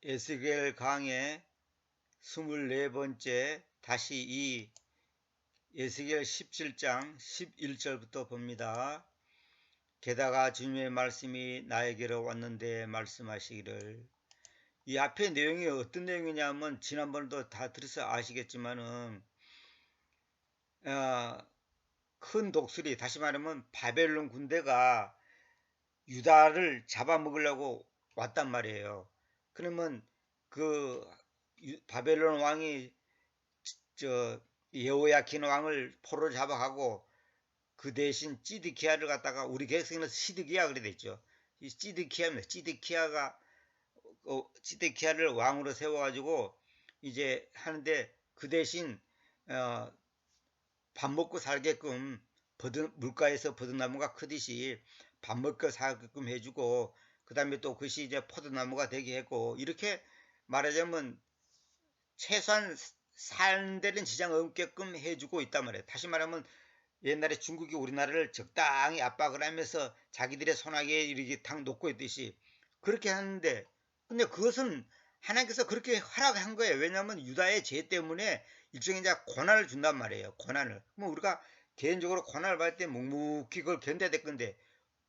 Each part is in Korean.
에스겔 강의 24번째 다시 이 에스겔 17장 11절부터 봅니다. 게다가 주님의 말씀이 나에게로 왔는데 말씀하시기를. 이 앞에 내용이 어떤 내용이냐면 지난번에도 다 들어서 아시겠지만은 큰 독수리, 다시 말하면 바벨론 군대가 유다를 잡아먹으려고 왔단 말이에요. 그러면 그 바벨론 왕이 저 여호야킨 왕을 포로 잡아가고 그 대신 찌드키야를 갖다가 우리 개혁성에는 시드기야 그래 됐죠. 이 찌드키야입니다. 찌드키야를 왕으로 세워가지고 이제 하는데 그 대신 어, 밥 먹고 살게끔 물가에서 버드나무가 크듯이 밥 먹고 살게끔 해주고 그 다음에 또 그것이 이제 포도나무가 되게 했고 이렇게 말하자면 최소한 사는 데는 지장 없게끔 해주고 있단 말이에요. 다시 말하면 옛날에 중국이 우리나라를 적당히 압박을 하면서 자기들의 손아귀에 이렇게 탁 놓고 있듯이 그렇게 하는데 근데 그것은 하나님께서 그렇게 허락한 거예요. 왜냐하면 유다의 죄 때문에 일종의 이제 고난을 준단 말이에요. 고난을. 뭐 우리가 개인적으로 고난을 받을 때 묵묵히 그걸 견뎌야 될 건데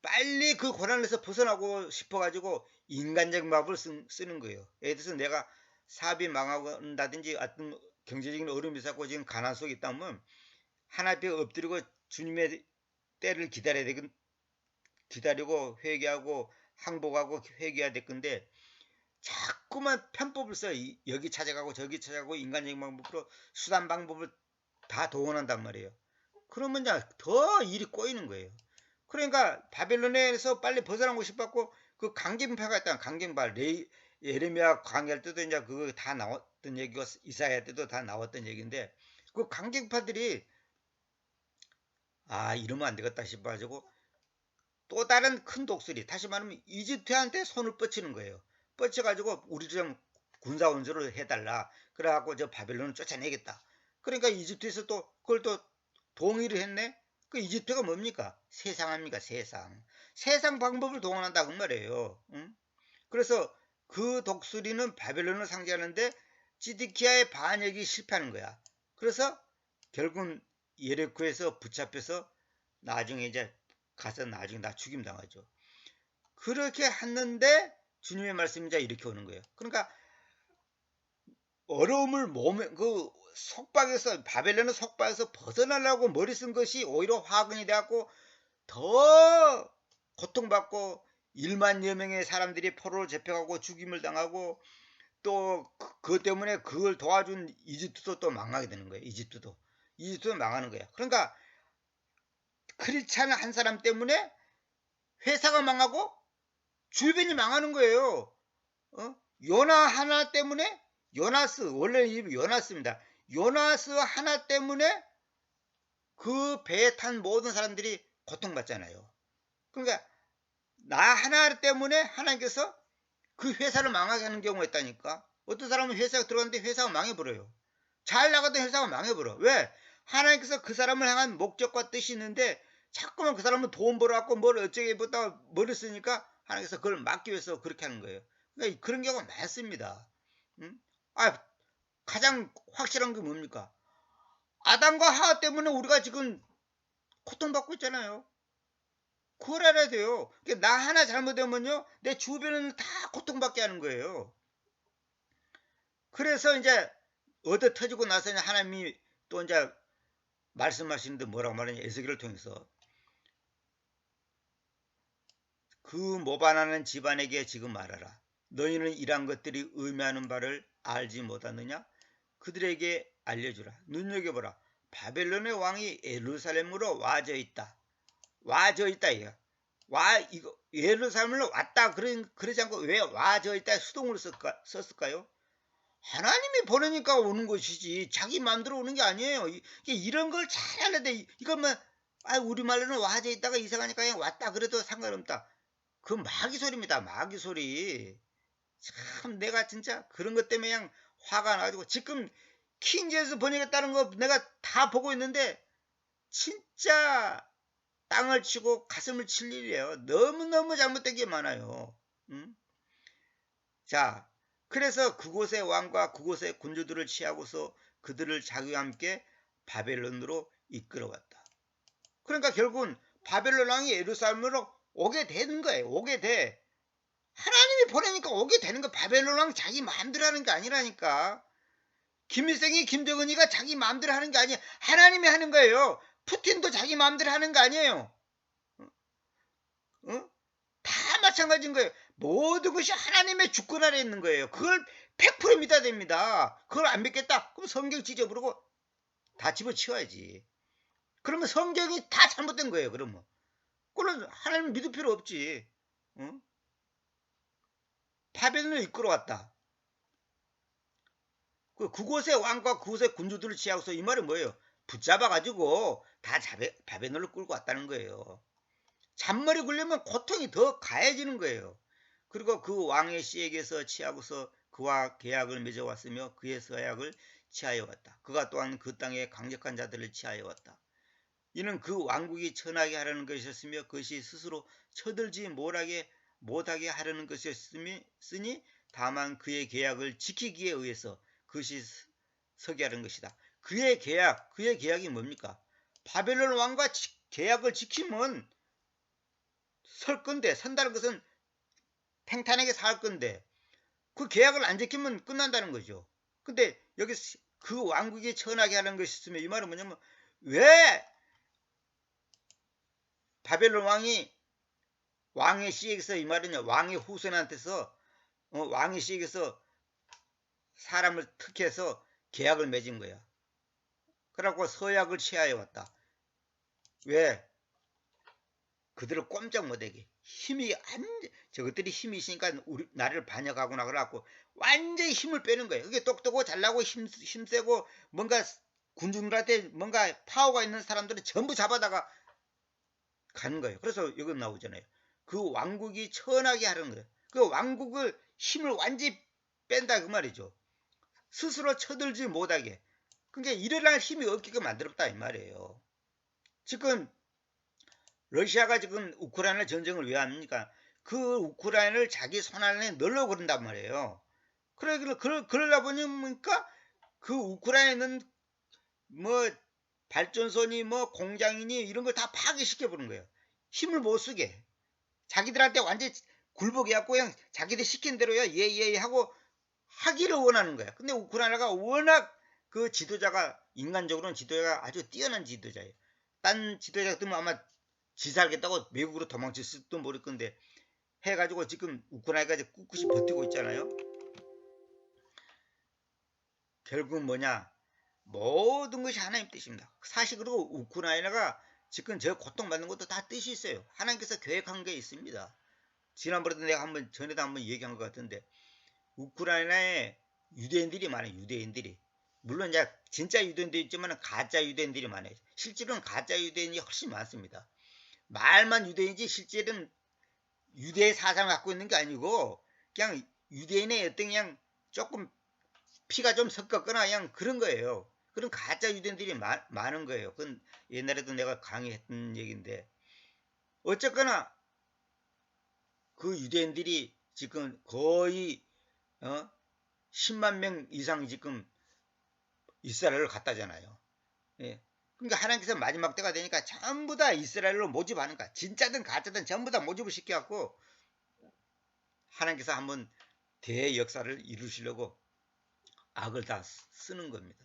빨리 그 고난에서 벗어나고 싶어가지고 인간적 마법을 쓰는 거예요. 예를 들어서 내가 사업이 망한다든지 어떤 경제적인 어려움이 있었고 지금 가난 속에 있다면 하나님 앞에 엎드리고 주님의 때를 기다려야 되건 기다리고 회개하고 항복하고 회개해야 될 건데 자꾸만 편법을 써요. 여기 찾아가고 저기 찾아가고 인간적인 방법으로 수단 방법을 다 동원한단 말이에요. 그러면 더 일이 꼬이는 거예요. 그러니까 바벨론에서 빨리 벗어나고 싶었고 그 강경파가 있다. 강경파 예레미야 강의할 때도 이제 그거 다 나왔던 얘기고 이사야 때도 다 나왔던 얘기인데 그 강경파들이 이러면 안 되겠다 싶어가지고 또 다른 큰 독수리 다시 말하면 이집트한테 손을 뻗치는 거예요. 뻗쳐가지고 우리 좀 군사 원조를 해달라. 그래갖고 저 바벨론을 쫓아내겠다. 그러니까 이집트에서 또 그걸 또 동의를 했네. 그 이집트가 뭡니까? 세상합니까? 세상 방법을 동원한다 그 말이에요. 응? 그래서 그 독수리는 바벨론을 상징하는데 지디키아의 반역이 실패하는 거야. 그래서 결국은 예레코에서 붙잡혀서 나중에 이제 가서 나중에 나 죽임 당하죠. 그렇게 했는데 주님의 말씀이 이제 이렇게 오는 거예요. 그러니까 어려움을 몸에 그 속박에서 바벨론의 속박에서 벗어나려고 머리 쓴 것이 오히려 화근이 돼갖고 더 고통받고 1만여 명의 사람들이 포로로 잡혀가고 죽임을 당하고 또 그것 때문에 그걸 도와준 이집트도 또 망하게 되는 거예요. 이집트도 망하는 거예요. 그러니까 크리스찬 한 사람 때문에 회사가 망하고 주변이 망하는 거예요. 요나 하나 때문에 요나스 원래 이름이 요나스입니다. 요나스 하나 때문에 그 배에 탄 모든 사람들이 고통받잖아요. 그러니까 나 하나 때문에 하나님께서 그 회사를 망하게 하는 경우가 있다니까. 어떤 사람은 회사에 들어갔는데 회사가 망해버려요. 잘 나가던 회사가 망해버려. 왜? 하나님께서 그 사람을 향한 목적과 뜻이 있는데 자꾸만 그 사람은 돈 벌어갖고 뭘 어쩌게 보다 머리 쓰니까 하나님께서 그걸 막기 위해서 그렇게 하는 거예요. 그러니까 그런 경우가 많습니다. 응? 가장 확실한 게 뭡니까? 아담과 하와 때문에 우리가 지금 고통받고 있잖아요. 그걸 알아야 돼요. 그러니까 나 하나 잘못되면요, 내 주변은 다 고통받게 하는 거예요. 그래서 이제 얻어 터지고 나서 하나님이 또 이제 말씀하시는데 뭐라고 말하냐, 에스겔을 통해서 그 모반하는 집안에게 지금 말하라. 너희는 이러한 것들이 의미하는 바를 알지 못하느냐? 그들에게 알려주라. 눈여겨보라. 바벨론의 왕이 예루살렘으로 와져 있다. 와져 있다 이거. 이거 예루살렘으로 왔다 그러지 않고 왜 와져 있다 수동으로 썼을까요? 하나님이 보내니까 오는 것이지 자기 마음대로 오는 게 아니에요. 이런 걸 잘 알아야 돼. 이것만 우리말로는 와져 있다가 이상하니까 그냥 왔다 그래도 상관없다. 그 마귀 소리입니다. 마귀 소리. 참 내가 진짜 그런 것 때문에 그냥 화가 나가지고 지금 킹제에서 번역했다는 거 내가 다 보고 있는데 진짜 땅을 치고 가슴을 칠 일이에요. 너무너무 잘못된 게 많아요. 응? 자, 그래서 그곳의 왕과 그곳의 군주들을 취하고서 그들을 자기와 함께 바벨론으로 이끌어갔다. 그러니까 결국은 바벨론 왕이 예루살렘으로 오게 되는 거예요. 오게 돼. 하나님이 보내니까 오게 되는 거. 바벨론 왕 자기 마음대로 하는 게 아니라니까. 김일성이 김정은이가 자기 마음대로 하는 게 아니에요. 하나님이 하는 거예요. 푸틴도 자기 마음대로 하는 거 아니에요. 어? 다 마찬가지인 거예요. 모든 것이 하나님의 주권 아래 있는 거예요. 그걸 100% 믿어야 됩니다. 그걸 안 믿겠다? 그럼 성경 지져부르고 다 집어치워야지. 그러면 성경이 다 잘못된 거예요. 그러면 그건 하나님 믿을 필요 없지. 어? 바벨론을 이끌어왔다. 그곳의 왕과 그곳의 군주들을 취하고서 이 말은 뭐예요? 붙잡아가지고 다 바벨론을 끌고 왔다는 거예요. 잔머리 굴려면 고통이 더 가해지는 거예요. 그리고 그 왕의 씨에게서 취하고서 그와 계약을 맺어왔으며 그의 서약을 취하여 왔다. 그가 또한 그 땅에 강력한 자들을 취하여 왔다. 이는 그 왕국이 천하게 하려는 것이었으며 그것이 스스로 쳐들지 못하게 하려는 것이었으니 다만 그의 계약을 지키기에 의해서 그것이 서게 하는 것이다. 그의 계약이 뭡니까? 바벨론 왕과 계약을 지키면 설 건데, 선다는 것은 팽탄하게 살 건데 그 계약을 안 지키면 끝난다는 거죠. 근데 여기 그 왕국이 천하게 하는 것이 있으면 이 말은 뭐냐면 왜 바벨론 왕의 씨에게서 이 말은요, 왕의 후손한테서 왕의 씨에게서 사람을 특혜해서 계약을 맺은 거야. 그래갖고 서약을 취하여 왔다. 왜? 그들을 꼼짝 못하게 저것들이 힘이 있으니까 나를 반역하구나 그래갖고 완전히 힘을 빼는 거예요. 그게 똑똑하고 잘나고 힘세고 뭔가 군중들한테 뭔가 파워가 있는 사람들은 전부 잡아다가 가는 거예요. 그래서 여기 나오잖아요. 그 왕국이 천하게 하는 거예요. 그 왕국을 힘을 완전히 뺀다 그 말이죠. 스스로 쳐들지 못하게. 그러니까 일어날 힘이 없게끔 만들었다 이 말이에요. 지금 러시아가 지금 우크라이나 전쟁을 왜 합니까? 그 우크라이나를 자기 손 안에 넣으려고 그런단 말이에요. 그러다 보니까 그 우크라이나는 뭐 발전소니 뭐 공장이니 이런 걸 다 파괴시켜 버린 거예요. 힘을 못 쓰게. 자기들한테 완전히 굴복해갖고 그냥 자기들 시킨 대로야 예예 하고 하기를 원하는 거야. 근데 우크라이나가 워낙 그 인간적으로는 지도자가 아주 뛰어난 지도자예요. 딴 지도자 같으면 아마 지살겠다고 외국으로 도망쳤을지도 모를 건데 해가지고 지금 우크라이나가 꿋꿋이 버티고 있잖아요. 결국은 뭐냐? 모든 것이 하나님 뜻입니다. 사실 그리고 우크라이나가 지금 저 고통받는 것도 다 뜻이 있어요. 하나님께서 계획한 게 있습니다. 지난번에도 내가 전에도 한번 얘기한 것 같은데 우크라이나에 유대인들이 많아요. 유대인들이. 물론 이제 진짜 유대인도 있지만 가짜 유대인들이 많아요. 실제로는 가짜 유대인이 훨씬 많습니다. 말만 유대인이지 실제는 유대의 사상을 갖고 있는 게 아니고 그냥 유대인의 어떤 그냥 조금 피가 좀 섞었거나 그냥 그런 거예요. 그런 가짜 유대인들이 많은 거예요. 그건 옛날에도 내가 강의했던 얘기인데 어쨌거나 그 유대인들이 지금 거의 10만 명 이상 지금 이스라엘을 갔다잖아요. 예. 그러니까 하나님께서 마지막 때가 되니까 전부 다 이스라엘로 모집하는 거야. 진짜든 가짜든 전부 다 모집을 시켜갖고 하나님께서 한번 대역사를 이루시려고 악을 다 쓰는 겁니다.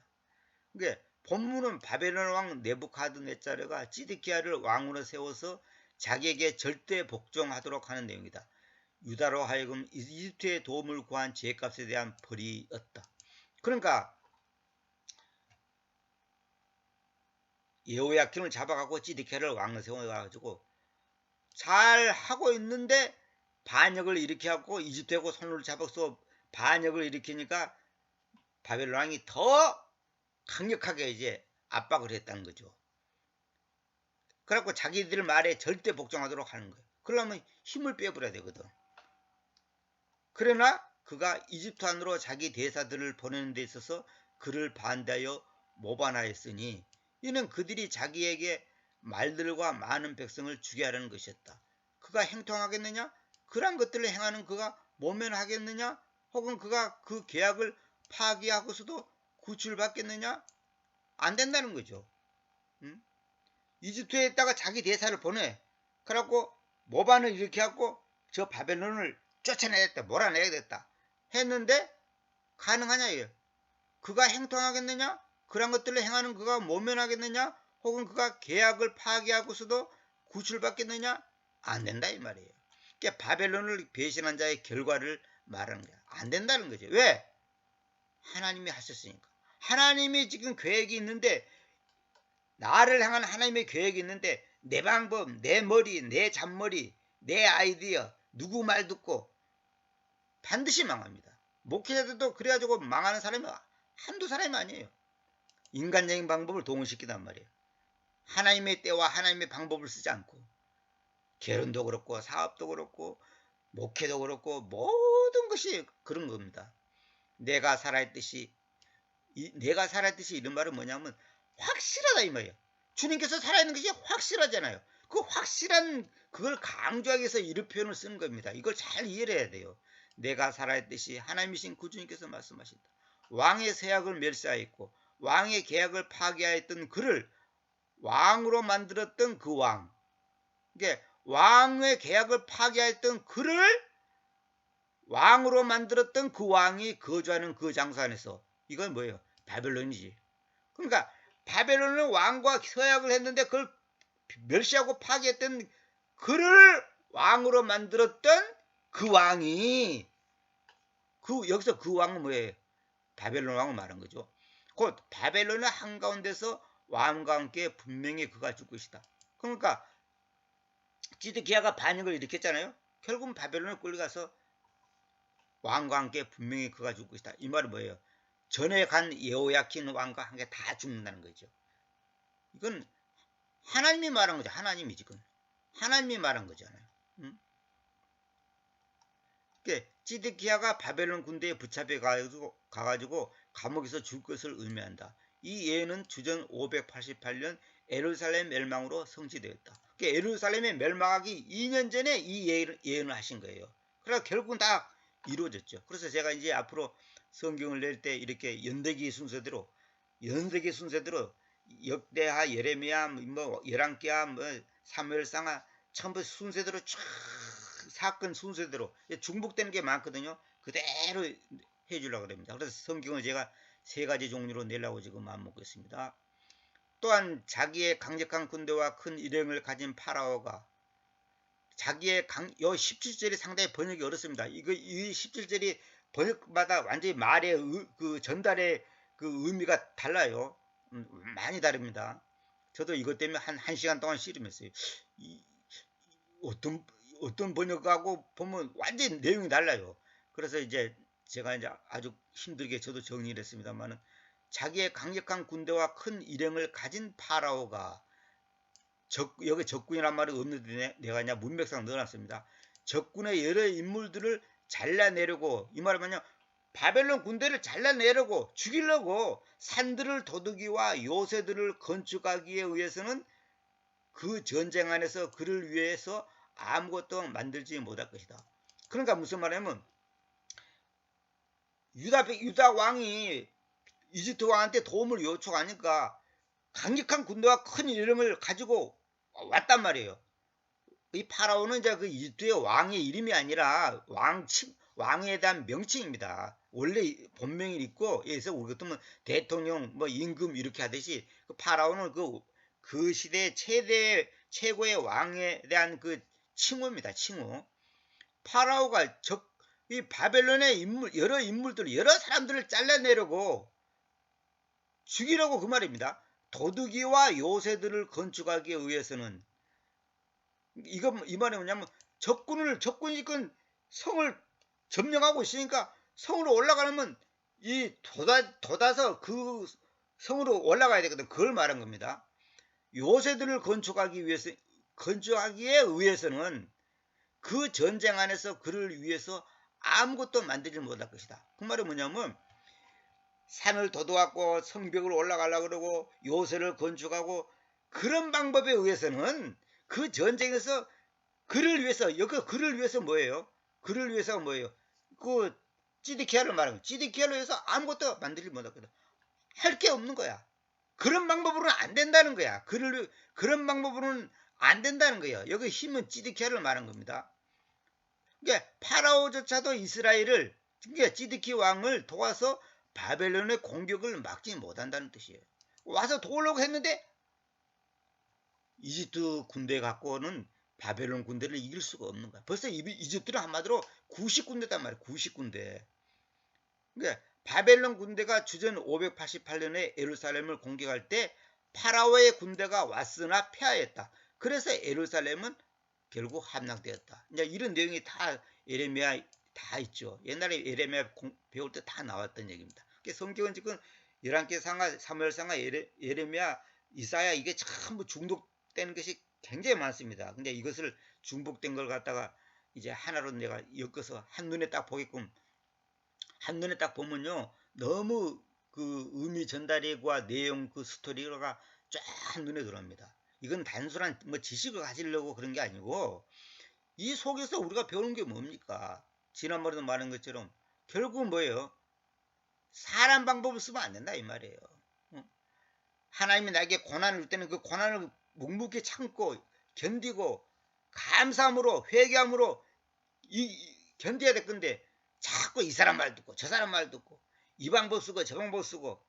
그러니까 본문은 바벨론 왕 네부카드네자르가 지드키야를 왕으로 세워서 자기에게 절대 복종하도록 하는 내용이다. 유다로 하여금 이집트의 도움을 구한 죄값에 대한 벌이었다. 그러니까 예호야킨을 잡아가고 지드키야를 왕으로 세워가지고 잘 하고 있는데 반역을 일으켜갖고 이집트하고 손을 잡아서 반역을 일으키니까 바벨론 왕이 더 강력하게 이제 압박을 했다는 거죠. 그래갖고 자기들 말에 절대 복종하도록 하는 거예요. 그러려면 힘을 빼버려야 되거든. 그러나 그가 이집트 안으로 자기 대사들을 보내는 데 있어서 그를 반대하여 모반하였으니 이는 그들이 자기에게 말들과 많은 백성을 죽게 하려는 것이었다. 그가 행통하겠느냐? 그런 것들을 행하는 그가 모면하겠느냐? 혹은 그가 그 계약을 파기하고서도 구출받겠느냐? 안 된다는 거죠. 응? 이집트에 있다가 자기 대사를 보내. 그래갖고 모반을 이렇게 하고 저 바벨론을 쫓아내야겠다, 몰아내야겠다 했는데 가능하냐 이게? 그가 행동하겠느냐? 그런 것들을 행하는 그가 모면하겠느냐? 혹은 그가 계약을 파기하고서도 구출받겠느냐? 안 된다 이 말이에요. 그러니까 바벨론을 배신한 자의 결과를 말하는 거야. 안 된다는 거죠. 왜? 하나님이 하셨으니까. 하나님이 지금 계획이 있는데, 나를 향한 하나님의 계획이 있는데 내 방법, 내 머리, 내 잔머리, 내 아이디어, 누구 말 듣고 반드시 망합니다. 목회자들도 그래가지고 망하는 사람이 한두 사람이 아니에요. 인간적인 방법을 동원시키단 말이에요. 하나님의 때와 하나님의 방법을 쓰지 않고, 결혼도 그렇고 사업도 그렇고 목회도 그렇고 모든 것이 그런 겁니다. 내가 살아있듯이 이런 말은 뭐냐면 확실하다 이 말이에요. 주님께서 살아있는 것이 확실하잖아요. 그 확실한 그걸 강조하기 위해서 이런 표현을 쓰는 겁니다. 이걸 잘 이해를 해야 돼요. 내가 살아있듯이 하나님이신 구주님께서 말씀하신다. 왕의 세약을 멸시하였고 왕의 계약을 파기하였던 그를 왕으로 만들었던 그 왕, 이게 왕의 계약을 파기하였던 그를 왕으로 만들었던 그 왕이 거주하는 그 장소 안에서, 이건 뭐예요? 바벨론이지. 그러니까 바벨론은 왕과 서약을 했는데 그걸 멸시하고 파괴했던 그를 왕으로 만들었던 그 왕이, 여기서 그 왕은 뭐예요? 바벨론 왕을 말한 거죠. 곧 바벨론의 한가운데서 왕과 함께 분명히 그가 죽을 것이다. 그러니까 지드기야가 반역을 일으켰잖아요. 결국은 바벨론에 끌려가서 왕과 함께 분명히 그가 죽을 것이다. 이 말은 뭐예요? 전에 간 예호야킨 왕과 함께 다 죽는다는 거죠. 이건 하나님이 말한 거죠. 하나님이 지금 하나님이 말한 거잖아요. 응? 지드기야가 바벨론 군대에 붙잡혀 가가지고 감옥에서 죽을 것을 의미한다. 이 예언은 주전 588년 예루살렘 멸망으로 성취되었다. 예루살렘의 멸망하기 2년 전에 이 예언을 하신 거예요. 그래서 결국은 다 이루어졌죠. 그래서 제가 이제 앞으로 성경을 낼 때 이렇게 연대기 순서대로 역대하, 예레미야, 뭐 열왕기하, 뭐 사무엘상하 전부 순서대로 쫙 사건 순서대로 중복되는 게 많거든요. 그대로 해주려고 합니다. 그래서 성경을 제가 3가지 종류로 내려고 지금 마음먹고 있습니다. 또한 자기의 강력한 군대와 큰 일행을 가진 파라오가 자기의 요 17절이 상당히 번역이 어렵습니다. 이 17절이 번역마다 완전히 말의 그 전달의 그 의미가 달라요. 많이 다릅니다. 저도 이것 때문에 한 1시간 동안 씨름했어요. 어떤 번역하고 보면 완전히 내용이 달라요. 그래서 이제 제가 이제 아주 힘들게 저도 정리를 했습니다만은, 자기의 강력한 군대와 큰 일행을 가진 파라오가, 여기 적군이란 말이 없는데 내가 그냥 문맥상 넣어놨습니다. 적군의 여러 인물들을 잘라내려고, 이 말은 뭐냐, 바벨론 군대를 잘라내려고 죽이려고 산들을 도둑이와 요새들을 건축하기에 의해서는 그 전쟁 안에서 그를 위해서 아무것도 만들지 못할 것이다. 그러니까 무슨 말이냐면, 유다 왕이 이집트 왕한테 도움을 요청하니까 강력한 군대와 큰 이름을 가지고 왔단 말이에요. 이 파라오는 이제 그 이집트의 왕의 이름이 아니라 왕에 대한 명칭입니다. 원래 본명이 있고, 그래서 우리 같으면 대통령, 뭐 임금 이렇게 하듯이, 그 파라오는 그 시대의 최고의 왕에 대한 그 칭호입니다. 칭호. 파라오가 이 바벨론의 여러 인물들, 여러 사람들을 잘라내려고 죽이려고 그 말입니다. 도둑이와 요새들을 건축하기 위해서는, 이 말이 뭐냐면, 적군이 그 성을 점령하고 있으니까 성으로 올라가려면 이 돋아서 그 성으로 올라가야 되거든. 그걸 말한 겁니다. 요새들을 건축하기에 위해서는 그 전쟁 안에서 그를 위해서 아무것도 만들지 못할 것이다. 그 말은 뭐냐면, 산을 도도하고 성벽을 올라가려고 그러고 요새를 건축하고 그런 방법에 의해서는 그 전쟁에서 그를 위해서, 여기 그를 위해서 뭐예요? 그를 위해서가 뭐예요? 그 GDKR을 말하는 거야. GDKR로 해서 아무것도 만들지 못하거든. 할 게 없는 거야. 그런 방법으로는 안 된다는 거야. 그런 방법으로는 안 된다는 거예요. 여기 힘은 GDK를 말한 겁니다. 그러니까 파라오조차도 이스라엘을, 그러니까 GDK 왕을 도와서 바벨론의 공격을 막지 못한다는 뜻이에요. 와서 도우려고 했는데 이집트 군대 갖고는 바벨론 군대를 이길 수가 없는 거야. 벌써 이집트는 한마디로 90군대단 말이야. 90군대. 그러니까 바벨론 군대가 주전 588년에 예루살렘을 공격할 때 파라오의 군대가 왔으나 패하였다. 그래서 예루살렘은 결국 함락되었다. 이제 이런 내용이 다 예레미야 다 있죠. 옛날에 예레미야 배울 때 다 나왔던 얘기입니다. 성경은 지금 열왕기상하, 사무엘상하, 예레미야, 이사야 이게 전부 중독된 것이 굉장히 많습니다. 근데 이것을 중복된 걸 갖다가 이제 하나로 내가 엮어서 한눈에 딱 보게끔, 한눈에 딱 보면요 너무 그 의미 전달과 내용 그 스토리가 쫙 한눈에 들어옵니다. 이건 단순한 뭐 지식을 가지려고 그런 게 아니고 이 속에서 우리가 배우는 게 뭡니까? 지난번에도 말한 것처럼 결국은 뭐예요? 사람 방법을 쓰면 안 된다 이 말이에요. 하나님이 나에게 고난을 줄 때는 그 고난을 묵묵히 참고 견디고 감사함으로 회개함으로 견뎌야 될 건데 자꾸 이 사람 말 듣고 저 사람 말 듣고 이 방법 쓰고 저 방법 쓰고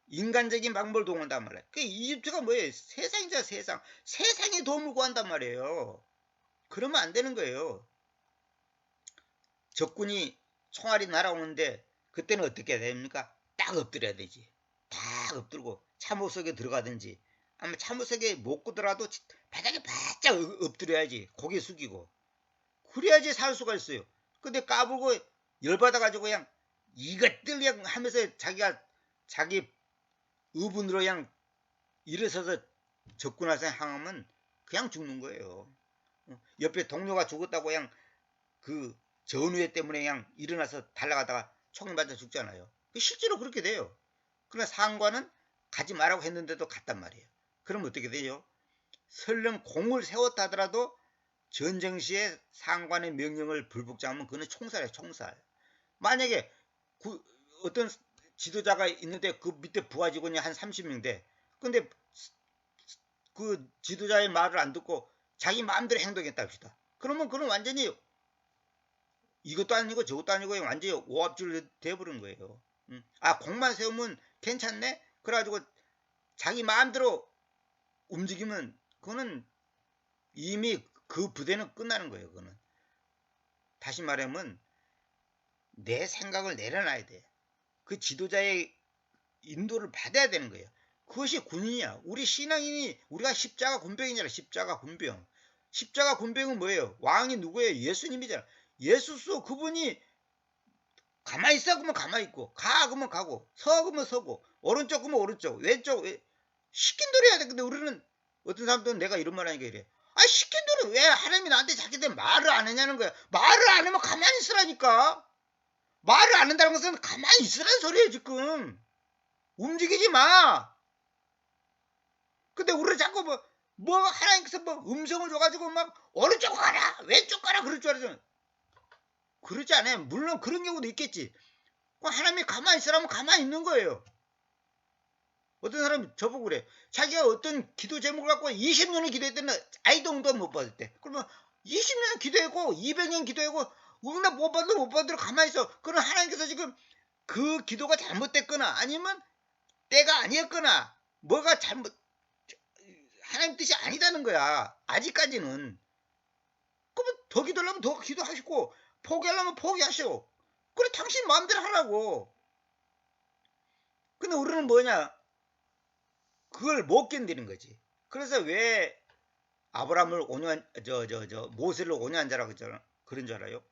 인간적인 방법을 동원한단 말이에요. 그 이집트가 뭐예요? 세상이죠, 세상. 세상에 도움을 구한단 말이에요. 그러면 안 되는 거예요. 적군이 총알이 날아오는데 그때는 어떻게 됩니까? 딱 엎드려야 되지. 딱 엎드리고 참호 속에 들어가든지 아마 참호 속에 못 끄더라도 바닥에 바짝 엎드려야지. 고개 숙이고. 그래야지 살 수가 있어요. 근데 까불고 열받아가지고 그냥 이것들 그냥 하면서 자기가 자기 의분으로 그냥 일어서서 적군한테 향하면 그냥 죽는 거예요. 옆에 동료가 죽었다고 그냥 그 전우회 때문에 그냥 일어나서 달려가다가 총 맞아 죽잖아요. 실제로 그렇게 돼요. 그러나 상관은 가지 말라고 했는데도 갔단 말이에요. 그럼 어떻게 되죠? 설령 공을 세웠다 하더라도 전쟁 시에 상관의 명령을 불복종하면 그거는 총살이에요. 총살. 만약에 어떤 지도자가 있는데 그 밑에 부하 직원이 한 30명 돼. 근데 그 지도자의 말을 안 듣고 자기 마음대로 행동했다 합시다. 그러면 그건 완전히 이것도 아니고 저것도 아니고 완전히 오합질 돼버린 거예요. 아, 공만 세우면 괜찮네? 그래가지고 자기 마음대로 움직이면 그거는 이미 그 부대는 끝나는 거예요. 그거는. 다시 말하면 내 생각을 내려놔야 돼. 그 지도자의 인도를 받아야 되는 거예요. 그것이 군인이야. 우리 신앙인이 우리가 십자가 군병이잖아. 십자가 군병. 십자가 군병은 뭐예요? 왕이 누구예요? 예수님이잖아. 예수스 그분이 가만히 있어 그러면 가만히 있고 가 그러면 가고 서 그러면 서고 오른쪽 그러면 오른쪽 왼쪽 시킨 대로 해야 돼. 근데 우리는 어떤 사람들은 내가 이런 말 하니까 이래. 아 시킨 대로 왜 하나님이 나한테 자기들 말을 안 하냐는 거야. 말을 안 하면 가만히 있으라니까. 말을 안 한다는 것은 가만히 있으라는 소리예요 지금. 움직이지 마. 근데 우리는 자꾸 뭐 하나님께서 뭐 음성을 줘가지고 막 오른쪽 가라 왼쪽 가라 그럴 줄 알았잖아. 그러지 않아요. 물론 그런 경우도 있겠지. 하나님이 가만히 있으라면 가만히 있는 거예요. 어떤 사람이 저보고 그래. 자기가 어떤 기도 제목을 갖고 20년을 기도했더니 아이동도 못 받을 때. 그러면 20년 기도하고 200년 기도하고 응답 못 받아도 못 받아도 가만히 있어. 그럼 하나님께서 지금 그 기도가 잘못됐거나 아니면 때가 아니었거나 뭐가 잘못 하나님 뜻이 아니다는 거야. 아직까지는. 그러면 더 기도하려면 더 기도하시고 포기하려면 포기하시오. 그래 당신 마음대로 하라고. 근데 우리는 뭐냐? 그걸 못 견디는 거지. 그래서 왜 아브라함을 모세를 5년 자라고 그런 줄 알아요?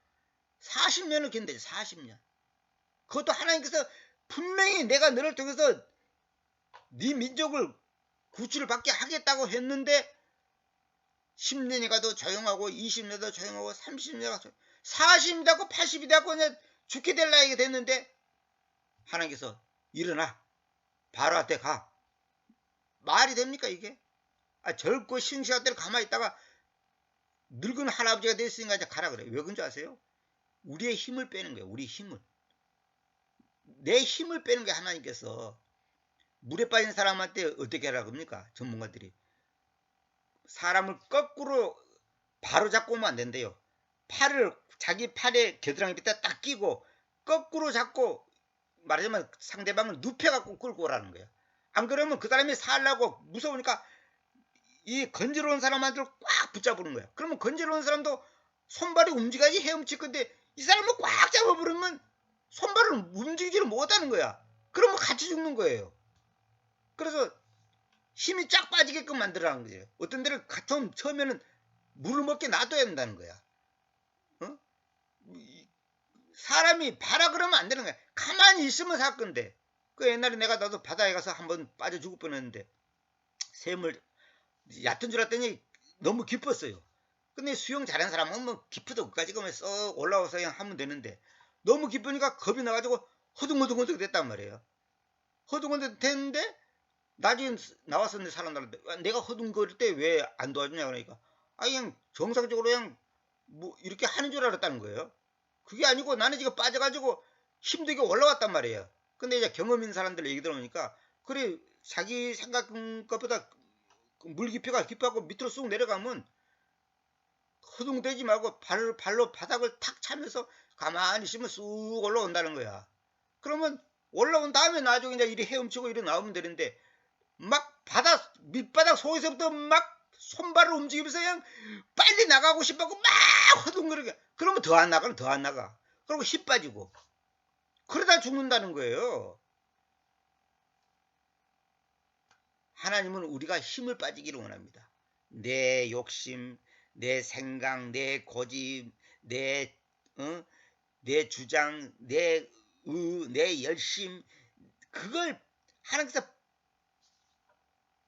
40년을 견뎌야지. 40년. 그것도 하나님께서 분명히 내가 너를 통해서 네 민족을 구출을 받게 하겠다고 했는데 10년이 가도 조용하고 20년이 가도 조용하고 30년이 가도 40이 되고 80이 되고 죽게 될 나이가 됐는데 하나님께서 일어나 바로한테 가. 말이 됩니까 이게? 젊고 싱싱할 때는 가만히 있다가 늙은 할아버지가 됐으니까 이제 가라 그래. 왜 그런 줄 아세요? 우리의 힘을 빼는 거예요. 우리 힘을. 내 힘을 빼는 게 하나님께서. 물에 빠진 사람한테 어떻게 하라고 합니까? 전문가들이. 사람을 거꾸로 바로 잡고 오면 안 된대요. 팔을 자기 팔에 겨드랑이 밑에 딱 끼고 거꾸로 잡고 말하자면 상대방을 눕혀갖고 끌고 오라는 거예요. 안 그러면 그 사람이 살라고 무서우니까 이 건지러운 사람한테 꽉 붙잡는 거야. 그러면 건지러운 사람도 손발이 움직여야지 헤엄칠 건데 이 사람을 꽉 잡아버리면 손발을 움직이지를 못하는 거야. 그러면 같이 죽는 거예요. 그래서 힘이 쫙 빠지게끔 만들라는 거죠. 어떤 데를 처음에는 물을 먹게 놔둬야 된다는 거야. 어? 사람이 봐라 그러면 안 되는 거야. 가만히 있으면 살 건데. 그 옛날에 나도 바다에 가서 한번 빠져 죽을 뻔했는데 샘을 얕은 줄 알았더니 너무 깊었어요. 근데 수영 잘하는 사람은 뭐 깊어도 끝까지 가면 쏙 올라와서 그냥 하면 되는데 너무 깊으니까 겁이 나가지고 허둥허둥 됐단 말이에요. 허둥허둥 됐는데 나중에 나왔었는데 사람들한테 내가 허둥거릴 때 왜 안 도와주냐 그러니까 그냥 정상적으로 그냥 뭐 이렇게 하는 줄 알았다는 거예요. 그게 아니고 나는 지금 빠져가지고 힘들게 올라왔단 말이에요. 근데 이제 경험 있는 사람들 얘기 들어보니까 그래 자기 생각 것보다 물 깊이가 깊어갖고 밑으로 쑥 내려가면 허둥대지 말고 발로 바닥을 탁 차면서 가만히 있으면 쑥 올라온다는 거야. 그러면 올라온 다음에 나중에 이제 이리 헤엄치고 이리 나오면 되는데 막 밑바닥 속에서부터 막 손발을 움직이면서 그냥 빨리 나가고 싶어하고 막 허둥거리게. 그러면 더 안 나가. 그리고 힘 빠지고. 그러다 죽는다는 거예요. 하나님은 우리가 힘을 빠지기를 원합니다. 내 욕심, 내 생각, 내 고집, 내 주장, 내 열심, 그걸 하나님께서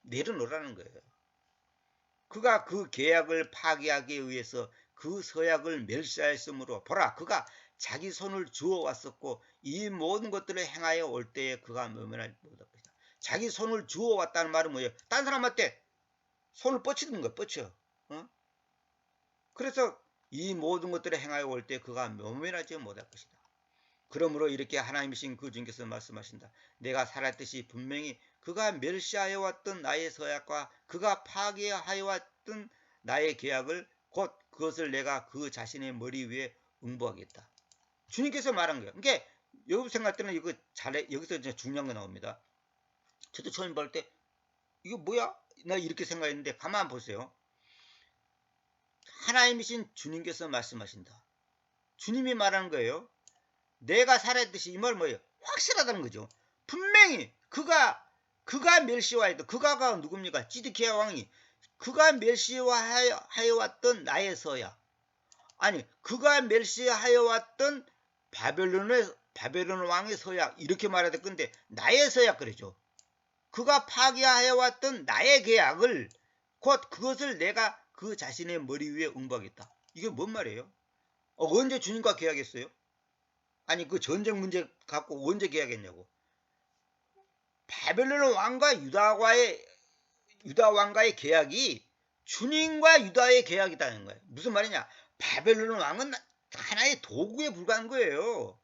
내려놓으라는 거예요. 그가 그 계약을 파기하기 위해서 그 서약을 멸시하였으므로 보라 그가 자기 손을 주어 왔었고 이 모든 것들을 행하여 올 때에 그가 모면하지 못할 것이다. 자기 손을 주어 왔다는 말은 뭐예요? 딴 사람한테 손을 뻗치는 거야. 뻗쳐. 그래서 이 모든 것들을 행하여 올 때 그가 모면하지 못할 것이다. 그러므로 이렇게 하나님이신 그 주님께서 말씀하신다. 내가 살았듯이 분명히 그가 멸시하여 왔던 나의 서약과 그가 파괴하여 왔던 나의 계약을 곧 그것을 내가 그 자신의 머리 위에 응보하겠다. 주님께서 말한 거예요. 그러니까 여러분 생각할 때는 이거 여기서 이제 중요한 거 나옵니다. 저도 처음 볼 때 이거 뭐야? 나 이렇게 생각했는데 가만 보세요. 하나님이신 주님께서 말씀하신다. 주님이 말하는 거예요. 내가 살았듯이 이 말 뭐예요? 확실하다는 거죠. 분명히 그가 멸시하였던 그가가 누굽니까? 지드키야 왕이 그가 멸시하여 왔던 나의 서야. 아니 그가 멸시하여 왔던 바벨론 왕의 서약 이렇게 말해야 될 건데 나의 서약 그러죠. 그가 파기하여 왔던 나의 계약을 곧 그것을 내가 그 자신의 머리 위에 응보하겠다. 이게 뭔 말이에요? 언제 주님과 계약했어요? 아니 그 전쟁 문제 갖고 언제 계약했냐고. 바벨론 왕과 유다 왕과의 계약이 주님과 유다의 계약이라는 거예요. 무슨 말이냐? 바벨론 왕은 하나의 도구에 불과한 거예요.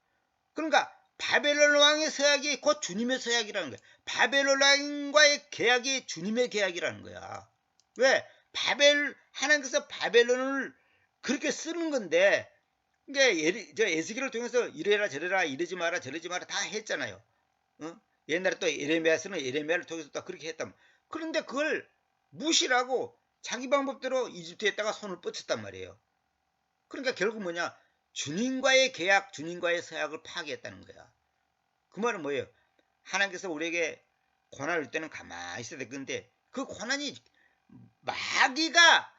그러니까 바벨론 왕의 서약이 곧 주님의 서약이라는 거예요. 바벨론 왕과의 계약이 주님의 계약이라는 거야. 왜? 하나님께서 바벨론을 그렇게 쓰는 건데 그러니까 에스겔을 통해서 이래라 저래라 이러지 마라 저러지 마라 다 했잖아요. 옛날에 또 에레미야를 통해서 또 그렇게 했단 말이에요. 그런데 그걸 무시하고 자기 방법대로 이집트에다가 손을 뻗쳤단 말이에요. 그러니까 결국 뭐냐? 주님과의 계약, 주님과의 서약을 파기했다는 거야. 그 말은 뭐예요? 하나님께서 우리에게 고난을 줄 때는 가만히 있어야 될 건데 그 고난이 마귀가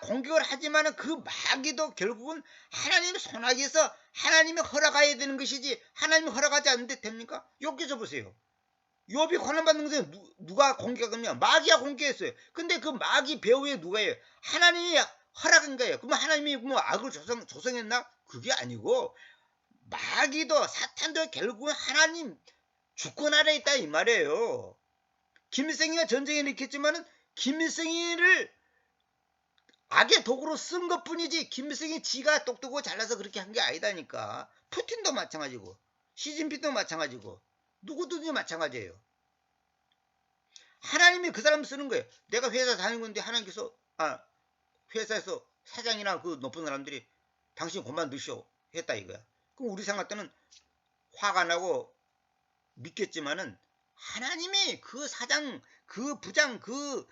공격을 하지만은 그 마귀도 결국은 하나님의 손아귀에서 하나님이 허락해야 되는 것이지 하나님이 허락하지 않는데 됩니까? 욥기서 보세요. 욥이 고난받는 것은 누가 공격하면 마귀가 공격했어요. 근데 그 마귀 배후에 누가예요? 하나님이 허락한 거예요. 그러면 하나님이 뭐 악을 조성했나? 그게 아니고 마귀도 사탄도 결국은 하나님 주권 아래에 있다 이 말이에요. 김일성이가 전쟁에 일으켰지만은 김일성이를 악의 도구로 쓴 것뿐이지 김일성이 지가 똑똑하고 잘나서 그렇게 한 게 아니다니까. 푸틴도 마찬가지고 시진핑도 마찬가지고 누구든지 마찬가지예요. 하나님이 그 사람 쓰는 거예요. 내가 회사 다니고 있는데 하나님께서 회사에서 사장이나 그 높은 사람들이 당신 그만두시오 했다 이거야. 그럼 우리 생각 때는 화가 나고 믿겠지만은 하나님이 그 사장, 그 부장, 그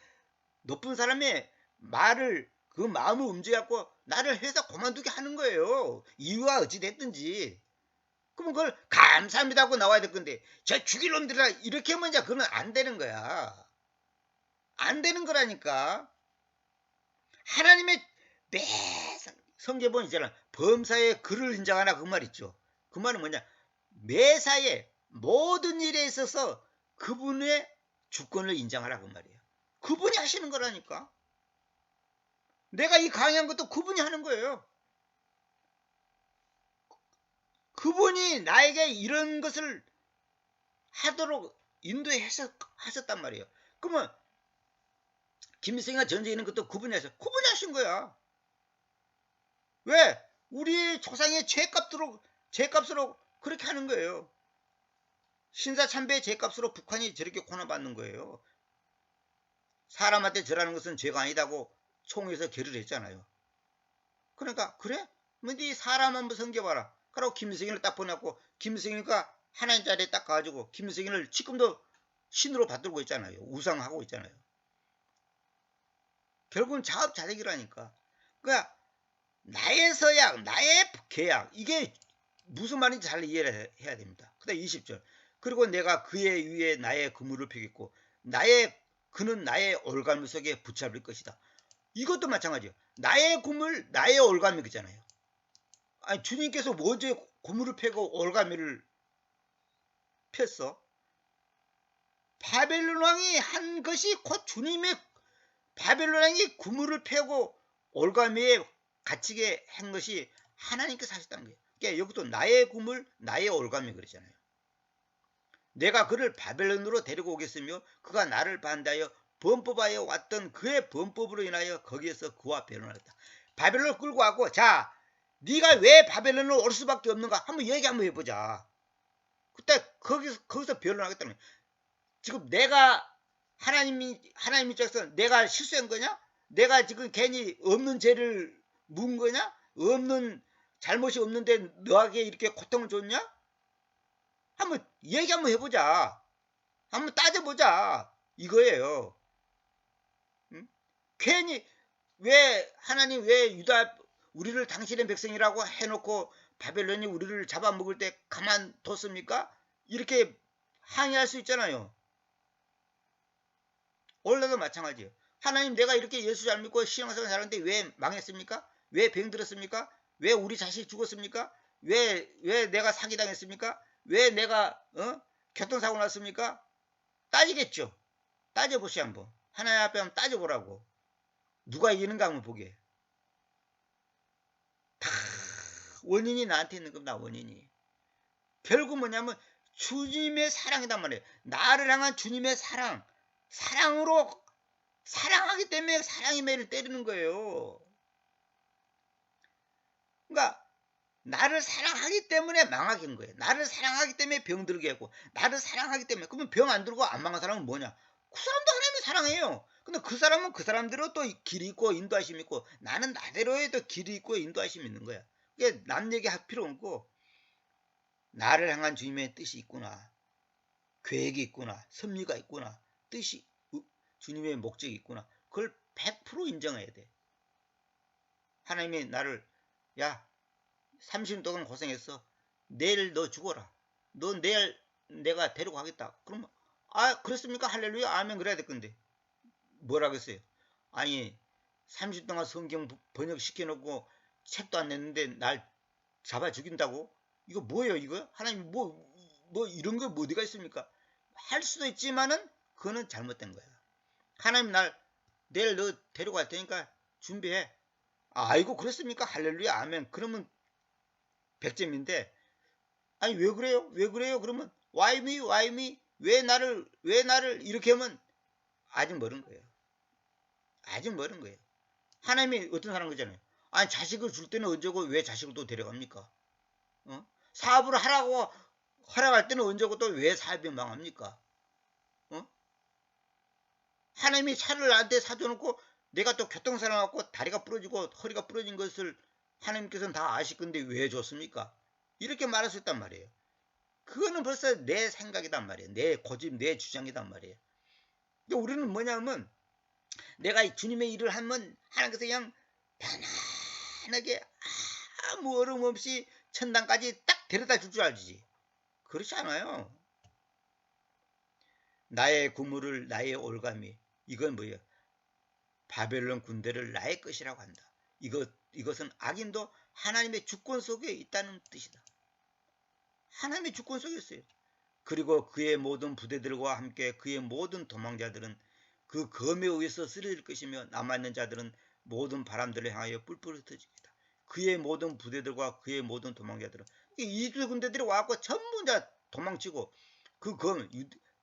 높은 사람의 말을 그 마음을 움직여갖고 나를 회사 그만두게 하는 거예요. 이유가 어찌 됐든지. 그러면 그걸 감사합니다 하고 나와야 될 건데 저 죽일 놈들이라 이렇게 하면 이제 그건 안 되는 거야. 안 되는 거라니까. 하나님의 매 성경에 보면 있잖아. 범사에 그를 인정하나 그 말 있죠. 그 말은 뭐냐. 매사에 모든 일에 있어서 그분의 주권을 인정하라 그 말이에요. 그분이 하시는 거라니까. 내가 이 강의한 것도 그분이 하는 거예요. 그분이 나에게 이런 것을 하도록 인도해 하셨단 말이에요. 그러면 김일성이가 전쟁에 있는 것도 그분이 하셨어. 그분이 하신 거야. 왜? 우리 조상의 죄값으로 그렇게 하는 거예요. 신사참배의 죄값으로 북한이 저렇게 고난받는 거예요. 사람한테 절하는 것은 죄가 아니다고 총회에서 결의를 했잖아요. 그러니까 그래? 네 사람 한번 섬겨봐라. 그러고 김일성이를 딱 보내고 김일성이가 하나님 자리에 딱 가가지고 김일성이를 지금도 신으로 받들고 있잖아요. 우상하고 있잖아요. 결국은 자업자득이라니까. 그러니까 나의 서약, 나의 계약 이게 무슨 말인지 잘 이해를 해야 됩니다. 그 다음 20절. 그리고 내가 그의 위에 나의 그물을 펴겠고 그는 나의 올가미 속에 붙잡을 것이다. 이것도 마찬가지예요. 나의 그물, 나의 올가미 그잖아요. 아니 주님께서 먼저 그물을 펴고 올가미를 폈어. 바벨론 왕이 한 것이 곧 주님의 바벨론 왕이 그물을 펴고 올가미에 갇히게 한 것이 하나님께서 하셨다는 거예요. 그러니까 여기도 나의 그물, 나의 올가미 그러잖아요. 내가 그를 바벨론으로 데리고 오겠으며 그가 나를 반대하여 범법하여 왔던 그의 범법으로 인하여 거기에서 그와 변론하였다. 바벨론을 끌고 가고 자 네가 왜 바벨론으로 올 수밖에 없는가 한번 얘기 한번 해보자. 그때 거기서 변론하겠다는 거예요. 지금 내가 하나님 입장에서 내가 실수한 거냐? 내가 지금 괜히 없는 죄를 묻은 거냐? 없는 잘못이 없는데 너에게 이렇게 고통을 줬냐? 한번 얘기 한번 해보자. 한번 따져보자. 이거예요. 응? 괜히 하나님 왜 유다 우리를 당신의 백성이라고 해놓고 바벨론이 우리를 잡아먹을 때 가만뒀습니까? 이렇게 항의할 수 있잖아요. 원래도 마찬가지예요. 하나님 내가 이렇게 예수 잘 믿고 신앙생활 잘하는데 왜 망했습니까? 왜 병들었습니까? 왜 우리 자식 죽었습니까? 왜 내가 사기당했습니까? 왜 내가 교통사고 났습니까? 따지겠죠. 따져보시오 한번. 하나님 앞에 한번 따져보라고. 누가 이기는가 한번 보게. 다 원인이 나한테 있는 겁니다. 원인이. 결국 뭐냐면 주님의 사랑이단 말이에요. 나를 향한 주님의 사랑으로 사랑하기 때문에 사랑의 매를 때리는 거예요. 그러니까 나를 사랑하기 때문에 망하게 한 거예요. 나를 사랑하기 때문에 병들게 하고 나를 사랑하기 때문에 그러면 병 안 들고 안 망한 사람은 뭐냐? 그 사람도 하나님이 사랑해요. 근데 그 사람은 그 사람대로 또 길이 있고 인도하심이 있고 나는 나대로의 또 길이 있고 인도하심이 있는 거야. 그게 남 얘기할 필요 없고 나를 향한 주님의 뜻이 있구나. 계획이 있구나. 섭리가 있구나. 뜻이 주님의 목적이 있구나. 그걸 100% 인정해야 돼. 하나님이 나를 야 30년 동안 고생했어. 내일 너 죽어라. 너 내일 내가 데리고 가겠다. 그러면 그렇습니까? 할렐루야 아멘 그래야 될 건데 뭐라고 했어요? 아니 30년 동안 성경 번역시켜 놓고 책도 안 냈는데 날 잡아 죽인다고? 이거 뭐예요 이거? 하나님 뭐 이런 거 어디가 있습니까? 할 수도 있지만은 그거는 잘못된 거야. 하나님 내일 너 데리고 갈 테니까 준비해. 아이고 그렇습니까? 할렐루야 아멘. 그러면 100점인데 아니 왜 그래요? 왜 그래요? 그러면 why me? 왜 나를 이렇게 하면 아직 멀은 거예요. 아직 멀은 거예요. 하나님이 어떤 사람 그잖아요. 아니 자식을 줄 때는 언제고 왜 자식을 또 데려갑니까? 사업을 하라고 허락할 때는 언제고 또 왜 사업이 망합니까? 하나님이 차를 나한테 사줘놓고 내가 또 교통사고 나고 다리가 부러지고 허리가 부러진 것을 하나님께서는 다 아실 건데 왜 줬습니까? 이렇게 말할 수 있단 말이에요. 그거는 벌써 내 생각이단 말이에요. 내 고집, 내 주장이단 말이에요. 근데 우리는 뭐냐면 내가 주님의 일을 하면 하나님께서 그냥 편안하게 아무 어려움 없이 천당까지 딱 데려다 줄 줄 알지. 그렇지 않아요. 나의 구물을 나의 올감이 이건 뭐예요? 바벨론 군대를 나의 것이라고 한다. 이것은 악인도 하나님의 주권 속에 있다는 뜻이다. 하나님의 주권 속에 있어요. 그리고 그의 모든 부대들과 함께 그의 모든 도망자들은 그 검에 의해서 쓰러질 것이며 남아있는 자들은 모든 바람들을 향하여 뿔뿔 흩어지겠다. 그의 모든 부대들과 그의 모든 도망자들은 이두 군대들이 와갖고 전부 다 도망치고 그 검,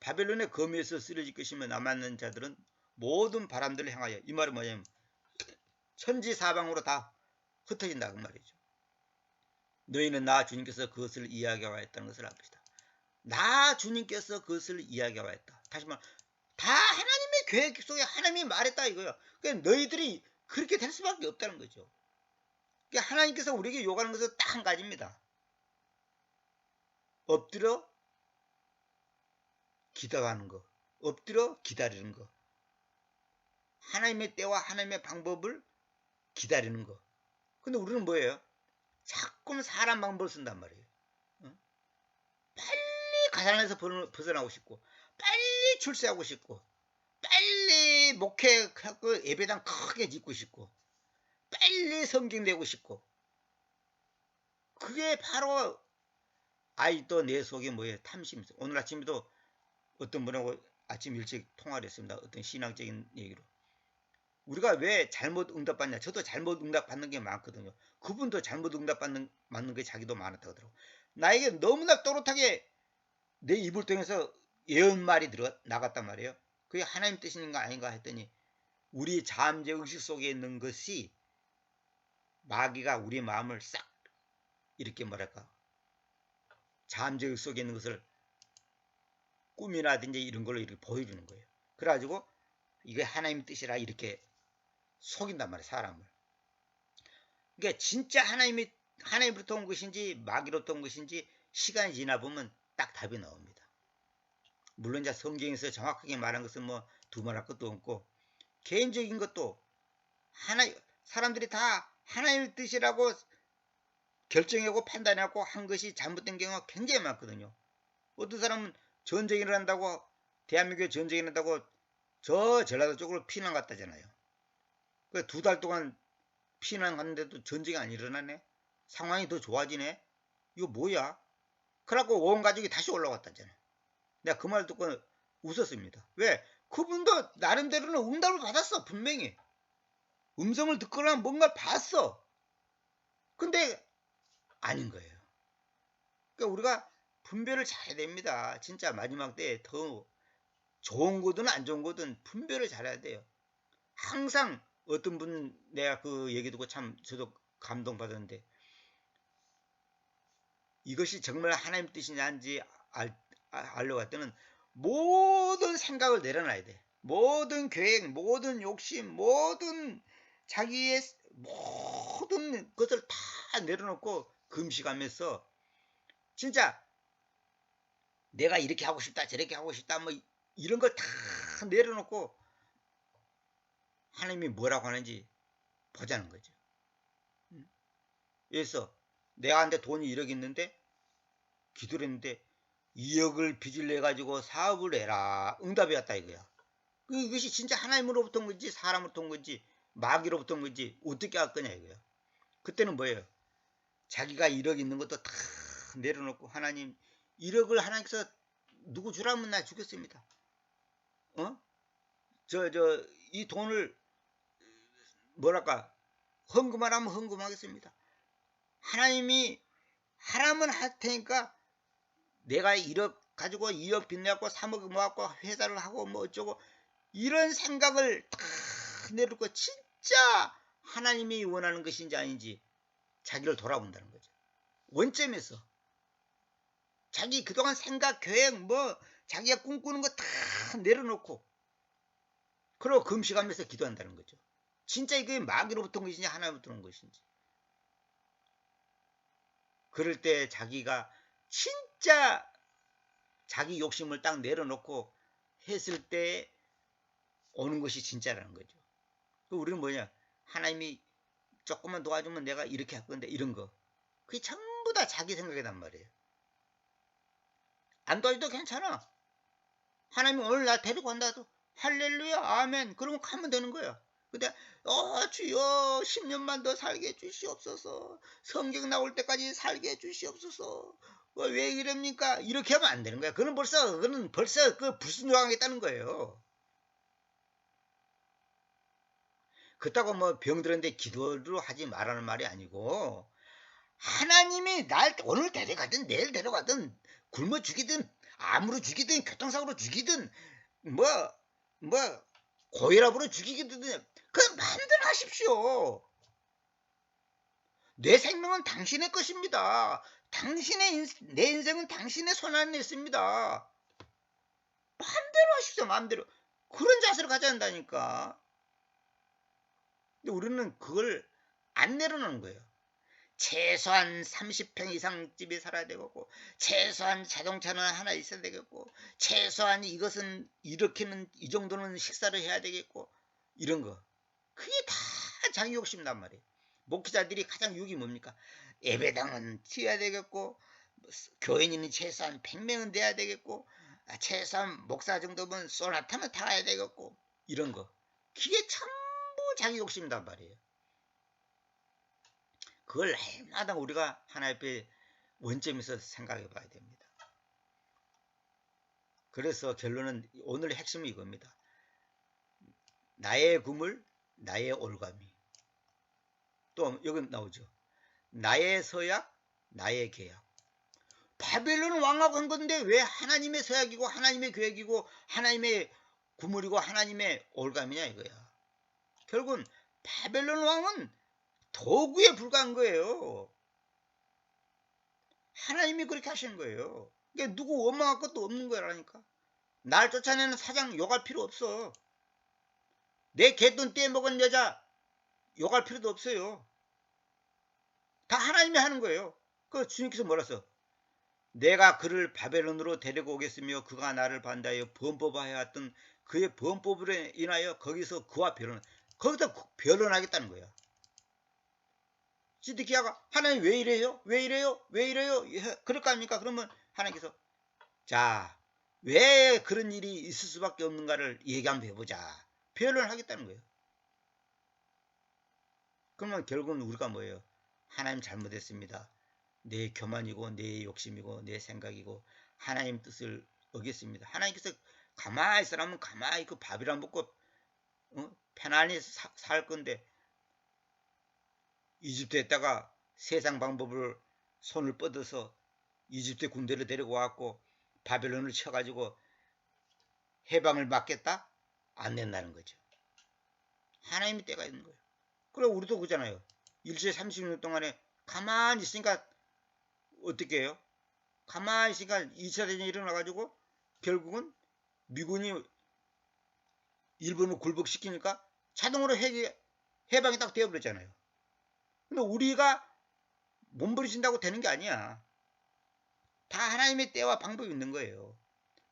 바벨론의 검에서 쓰러질 것이며 남아있는 자들은 모든 바람들을 향하여 이 말은 뭐냐면 천지사방으로 다 흩어진다 그 말이죠. 너희는 나 주님께서 그것을 이야기하였다는 것을 알 것이다. 나 주님께서 그것을 이야기하였다. 다시 말해 다 하나님의 계획 속에 하나님이 말했다 이거예요. 그러니까 너희들이 그렇게 될 수밖에 없다는 거죠. 그러니까 하나님께서 우리에게 요구하는 것은 딱 한 가지입니다. 엎드려 기도하는 거, 엎드려 기다리는 거, 하나님의 때와 하나님의 방법을 기다리는 거. 근데 우리는 뭐예요? 자꾸 사람 방법을 쓴단 말이에요. 빨리 가난에서 벗어나고 싶고 빨리 출세하고 싶고 빨리 목회하고 예배당 크게 짓고 싶고 빨리 성경 내고 싶고 그게 바로 아직도 내 속에 뭐예요? 탐심이죠. 오늘 아침에도 어떤 분하고 아침 일찍 통화를 했습니다. 어떤 신앙적인 얘기로. 우리가 왜 잘못 응답받냐. 저도 잘못 응답받는 게 많거든요. 그분도 잘못 응답받는 게 자기도 많았다고 하더라고. 나에게 너무나 또렷하게 내 입을 통해서 예언말이 나갔단 말이에요. 그게 하나님 뜻인가 아닌가 했더니 우리 잠재 의식 속에 있는 것이 마귀가 우리 마음을 싹 이렇게 뭐랄까 잠재 의식 속에 있는 것을 꿈이라든지 이런 걸로 이렇게 보여주는 거예요. 그래가지고 이게 하나님 뜻이라 이렇게 속인단 말이에요. 사람을. 그러니까 진짜 하나님으로부터 온 것인지 마귀로부터 온 것인지 시간이 지나 보면 딱 답이 나옵니다. 물론 이제 성경에서 정확하게 말한 것은 뭐 두말할 것도 없고 개인적인 것도 사람들이 다 하나님의 뜻이라고 결정하고 판단하고 한 것이 잘못된 경우가 굉장히 많거든요. 어떤 사람은 전쟁이 일어난다고 대한민국에 전쟁이 일어난다고 저 전라도 쪽으로 피난 갔다잖아요. 그 2달 동안 피난 갔는데도 전쟁이 안 일어나네. 상황이 더 좋아지네. 이거 뭐야? 그래갖고 온 가족이 다시 올라왔다잖아. 내가 그 말 듣고 웃었습니다. 왜? 그분도 나름대로는 응답을 받았어. 분명히. 음성을 듣거나 뭔가 봤어. 근데 아닌 거예요. 그러니까 우리가 분별을 잘해야 됩니다. 진짜 마지막 때에 더 좋은 거든 안 좋은 거든 분별을 잘해야 돼요. 항상 어떤 분 내가 그 얘기 듣고 참 저도 감동받았는데 이것이 정말 하나님 뜻이냐는지 알려고 할 때는 모든 생각을 내려놔야 돼. 모든 계획, 모든 욕심, 모든 자기의 모든 것을 다 내려놓고 금식하면서 진짜 내가 이렇게 하고 싶다 저렇게 하고 싶다 뭐 이런 걸 다 내려놓고 하나님이 뭐라고 하는지 보자는 거죠. 그래서 내한테 돈이 1억 있는데 기도를 했는데 2억을 빚을 내가지고 사업을 해라. 응답이 왔다 이거야. 이것이 진짜 하나님으로부터 온 건지 사람으로부터 온 건지 마귀로부터 온 건지 어떻게 할 거냐 이거야. 그때는 뭐예요? 자기가 1억 있는 것도 다 내려놓고 하나님 1억을 하나님께서 누구 주라면 나 주겠습니다. 이 돈을 뭐랄까 헌금을 하면 헌금하겠습니다. 하나님이 하라면 할 테니까 내가 1억 가지고 2억 빚내고 3억 모았고 회사를 하고 뭐 어쩌고 이런 생각을 다 내놓고 진짜 하나님이 원하는 것인지 아닌지 자기를 돌아본다는 거죠. 원점에서 자기 그동안 생각, 계획, 자기가 꿈꾸는 거 다 내려놓고 그러고 금식하면서 기도한다는 거죠. 진짜 이게 마귀로부터 온 것인지 하나님으로부터 온 것인지. 그럴 때 자기가 진짜 자기 욕심을 딱 내려놓고 했을 때 오는 것이 진짜라는 거죠. 우리는 뭐냐, 하나님이 조금만 도와주면 내가 이렇게 할 건데 이런 거, 그게 전부 다 자기 생각이란 말이에요. 안 도와줘도 괜찮아. 하나님이 오늘 나 데리고 간다도 할렐루야 아멘 그러면 가면 되는 거야. 근데 주여 10년만 더 살게 해주시옵소서, 성경 나올 때까지 살게 해주시옵소서, 왜 이럽니까, 이렇게 하면 안 되는 거야. 그건 벌써 그 불순종하겠다는 거예요. 그렇다고 뭐 병들었는데 기도를 하지 말라는 말이 아니고, 하나님이 날 오늘 데려가든 내일 데려가든 굶어 죽이든 암으로 죽이든 교통사고로 죽이든 뭐 고혈압으로 죽이든 그건 마음대로 하십시오. 내 생명은 당신의 것입니다. 내 인생은 당신의 손 안에 있습니다. 마음대로 하십시오. 마음대로. 그런 자세로 가져야 한다니까. 근데 우리는 그걸 안 내려놓는 거예요. 최소한 30평 이상 집에 살아야 되겠고, 최소한 자동차는 하나 있어야 되겠고, 최소한 이것은 이렇게는 이 정도는 식사를 해야 되겠고, 이런 거. 그게 다 자기 욕심단 말이에요. 목회자들이 가장 유익이 뭡니까? 예배당은 튀어야 되겠고, 교인이 최소한 100명은 돼야 되겠고, 최소한 목사 정도면 소나타만 타야 되겠고, 이런 거. 그게 전부 자기 욕심단 말이에요. 그걸 해마다 우리가 하나님 앞에 원점에서 생각해 봐야 됩니다. 그래서 결론은 오늘 핵심은 이겁니다. 나의 구물, 나의 올가미. 또 여기 나오죠. 나의 서약, 나의 계약. 바벨론 왕하고 한 건데 왜 하나님의 서약이고 하나님의 계획이고 하나님의 구물이고 하나님의 올감이냐 이거야. 결국은 바벨론 왕은 도구에 불과한 거예요. 하나님이 그렇게 하시는 거예요. 그러니까 누구 원망할 것도 없는 거라니까. 날 쫓아내는 사장 욕할 필요 없어. 내 갯돈 떼먹은 여자 욕할 필요도 없어요. 다 하나님이 하는 거예요. 그 주님께서 뭐라 써? 내가 그를 바벨론으로 데리고 오겠으며 그가 나를 반대하여 범법하였던 그의 범법으로 인하여 거기서 그와 거기서 변론하겠다는 거야. 시드기야가 하나님 왜 이래요? 왜 이래요? 왜 이래요? 그럴 거 아닙니까? 그러면 하나님께서 자, 왜 그런 일이 있을 수밖에 없는가를 얘기 한번 해보자. 변론을 하겠다는 거예요. 그러면 결국은 우리가 뭐예요? 하나님 잘못했습니다. 내 교만이고 내 욕심이고 내 생각이고 하나님 뜻을 어겼습니다. 하나님께서 가만히 있으라면 가만히 그 밥이랑 먹고 편안히 살 건데 이집트에다가 세상 방법을 손을 뻗어서 이집트 군대를 데리고 왔고 바벨론을 쳐가지고 해방을 막겠다? 안 된다는 거죠. 하나님이 때가 있는 거예요. 그래 우리도 그잖아요. 일주일에 30년 동안에 가만히 있으니까 어떻게 해요? 가만히 있으니까 2차 대전이 일어나가지고 결국은 미군이 일본을 굴복시키니까 자동으로 해방이 딱 되어버렸잖아요. 근데 우리가 몸부림친다고 되는 게 아니야. 다 하나님의 때와 방법이 있는 거예요.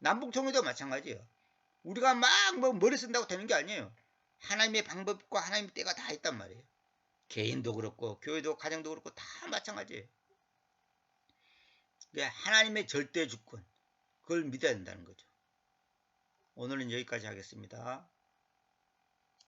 남북통일도 마찬가지예요. 우리가 막 머리 쓴다고 되는 게 아니에요. 하나님의 방법과 하나님의 때가 다 있단 말이에요. 개인도 그렇고 교회도 가정도 그렇고 다 마찬가지예요. 하나님의 절대 주권 그걸 믿어야 된다는 거죠. 오늘은 여기까지 하겠습니다.